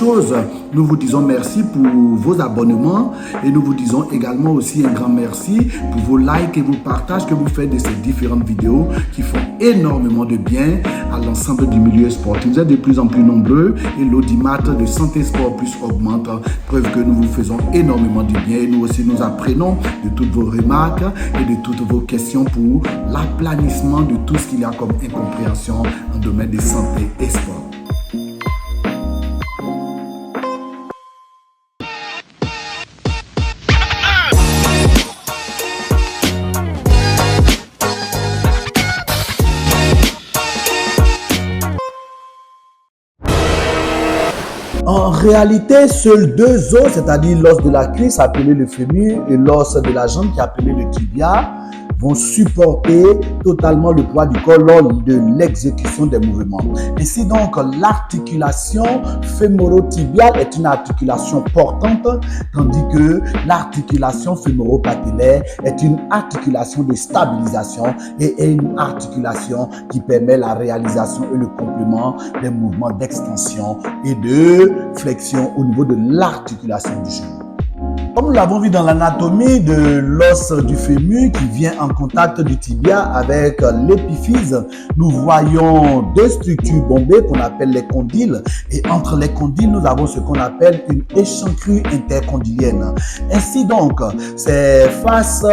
chose, nous vous disons merci pour vos abonnements et nous vous disons également aussi un grand merci pour vos likes et vos partages que vous faites de ces différentes vidéos qui font énormément de bien à l'ensemble du milieu sportif. Vous êtes de plus en plus nombreux et l'audimat de Santé Sport Plus augmente, preuve que nous vous faisons énormément de bien et nous aussi nous apprenons de toutes vos remarques et de toutes vos questions pour l'aplanissement de tout ce qu'il y a comme incompréhension en domaine de santé et sport. En réalité, seuls deux os, c'est-à-dire l'os de la cuisse appelé le fémur et l'os de la jambe qui est appelé le tibia, vont supporter totalement le poids du corps lors de l'exécution des mouvements. Ainsi donc, l'articulation fémoro-tibiale est une articulation portante, tandis que l'articulation fémoro-patellaire est une articulation de stabilisation et est une articulation qui permet la réalisation et le complément des mouvements d'extension et de flexion au niveau de l'articulation du genou. Comme nous l'avons vu dans l'anatomie de l'os du fémur qui vient en contact du tibia avec l'épiphyse, nous voyons deux structures bombées qu'on appelle les condyles et entre les condyles, nous avons ce qu'on appelle une échancrure intercondylienne. Ainsi donc, ces faces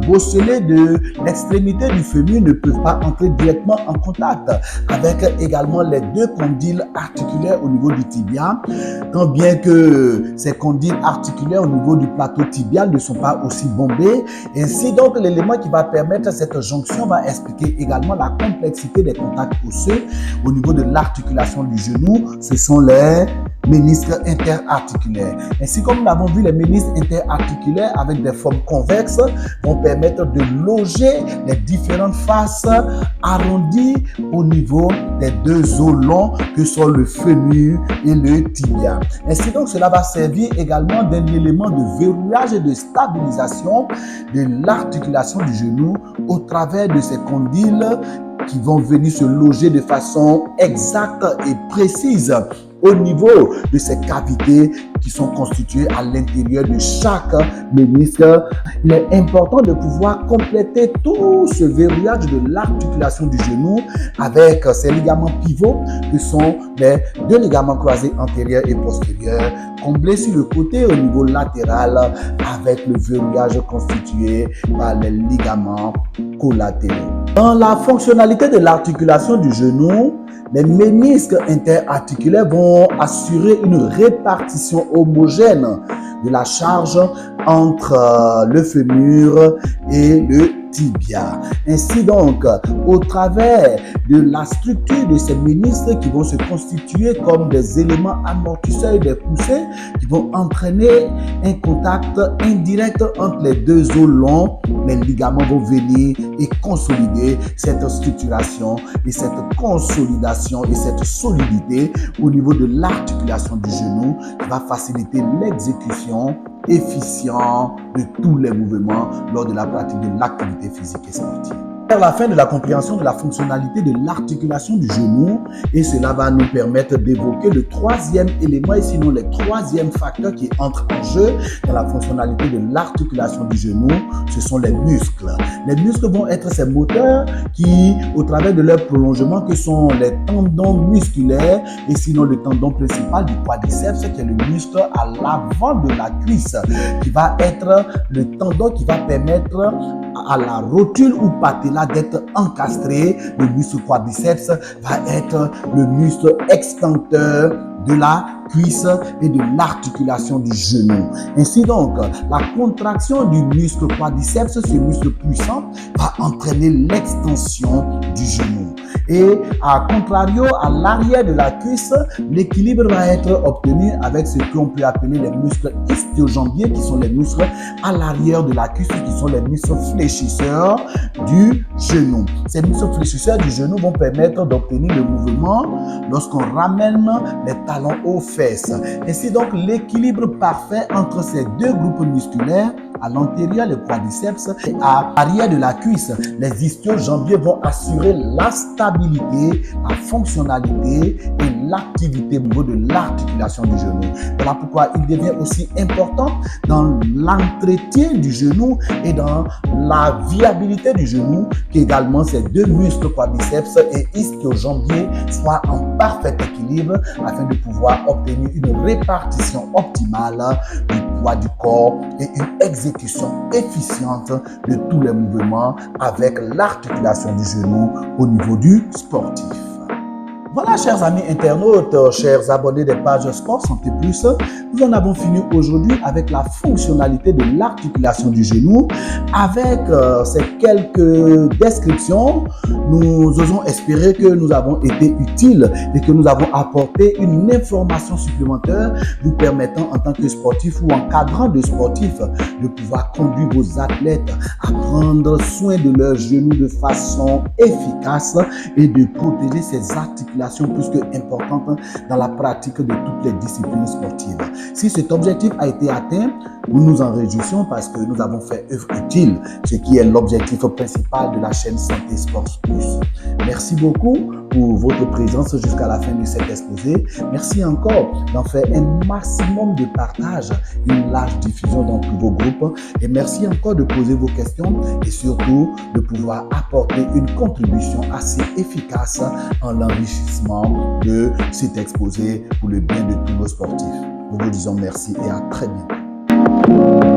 bosselées de l'extrémité du fémur ne peuvent pas entrer directement en contact avec également les deux condyles articulaires au niveau du tibia, tant bien que ces condyles articulaires au niveau du plateau tibial ne sont pas aussi bombés. Ainsi donc, l'élément qui va permettre cette jonction va expliquer également la complexité des contacts osseux au niveau de l'articulation du genou. Ce sont les ménisques interarticulaires. Ainsi, comme nous l'avons vu, les ménisques interarticulaires avec des formes convexes vont permettre de loger les différentes faces arrondies au niveau des deux os longs que sont le fémur et le tibia. Ainsi donc, cela va servir également d'un élément de verrouillage et de stabilisation de l'articulation du genou au travers de ces condyles qui vont venir se loger de façon exacte et précise au niveau de ces cavités qui sont constituées à l'intérieur de chaque ménisque. Il est important de pouvoir compléter tout ce verrouillage de l'articulation du genou avec ces ligaments pivots qui sont les deux ligaments croisés antérieurs et postérieurs, comblés sur le côté au niveau latéral avec le verrouillage constitué par les ligaments collatéraux. Dans la fonctionnalité de l'articulation du genou, les ménisques interarticulaires vont assurer une répartition homogène de la charge entre le fémur et le tibia. Ainsi donc, au travers de la structure de ces ménisques qui vont se constituer comme des éléments amortisseurs et des poussées qui vont entraîner un contact indirect entre les deux os longs, les ligaments vont venir et consolider cette structuration et cette consolidation et cette solidité au niveau de l'articulation du genou qui va faciliter l'exécution efficient de tous les mouvements lors de la pratique de l'activité physique et sportive. Vers la fin de la compréhension de la fonctionnalité de l'articulation du genou, et cela va nous permettre d'évoquer le troisième élément et sinon le troisième facteur qui entre en jeu dans la fonctionnalité de l'articulation du genou, ce sont les muscles. Les muscles vont être ces moteurs qui, au travers de leur prolongement, que sont les tendons musculaires et sinon le tendon principal du quadriceps, qui est le muscle à l'avant de la cuisse, qui va être le tendon qui va permettre à la rotule ou patella d'être encastré. Le muscle quadriceps va être le muscle extenseur de la cuisse et de l'articulation du genou. Ainsi donc, la contraction du muscle quadriceps, ce muscle puissant, va entraîner l'extension du genou. Et à contrario, à l'arrière de la cuisse, l'équilibre va être obtenu avec ce qu'on peut appeler les muscles ischio-jambiers, qui sont les muscles à l'arrière de la cuisse, qui sont les muscles fléchisseurs du genou. Ces muscles fléchisseurs du genou vont permettre d'obtenir le mouvement lorsqu'on ramène les talons aux fesses. Ainsi donc, l'équilibre parfait entre ces deux groupes musculaires à l'antérieur, les quadriceps et à l'arrière de la cuisse. Les ischio-jambiers vont assurer la stabilité, la fonctionnalité et l'activité au niveau de l'articulation du genou. Voilà pourquoi il devient aussi important dans l'entretien du genou et dans la viabilité du genou qu'également ces deux muscles quadriceps et ischio-jambiers soient en parfait équilibre afin de pouvoir obtenir une répartition optimale du poids du corps et une exécution efficiente de tous les mouvements avec l'articulation du genou au niveau du sportif. Voilà, chers amis internautes, chers abonnés des pages Sport Santé Plus, nous en avons fini aujourd'hui avec la fonctionnalité de l'articulation du genou. Avec ces quelques descriptions, nous osons espérer que nous avons été utiles et que nous avons apporté une information supplémentaire vous permettant en tant que sportif ou encadrant de sportifs de pouvoir conduire vos athlètes à prendre soin de leurs genoux de façon efficace et de protéger ces articulations plus que importantes dans la pratique de toutes les disciplines sportives. Si cet objectif a été atteint, nous nous en réjouissons parce que nous avons fait œuvre utile, ce qui est l'objectif principal de la chaîne Santé Sport Plus. Merci beaucoup pour votre présence jusqu'à la fin de cet exposé. Merci encore d'en faire un maximum de partage, une large diffusion dans tous vos groupes. Et merci encore de poser vos questions et surtout de pouvoir apporter une contribution assez efficace en l'enrichissement de cet exposé pour le bien de tous nos sportifs. Nous vous disons merci et à très bientôt.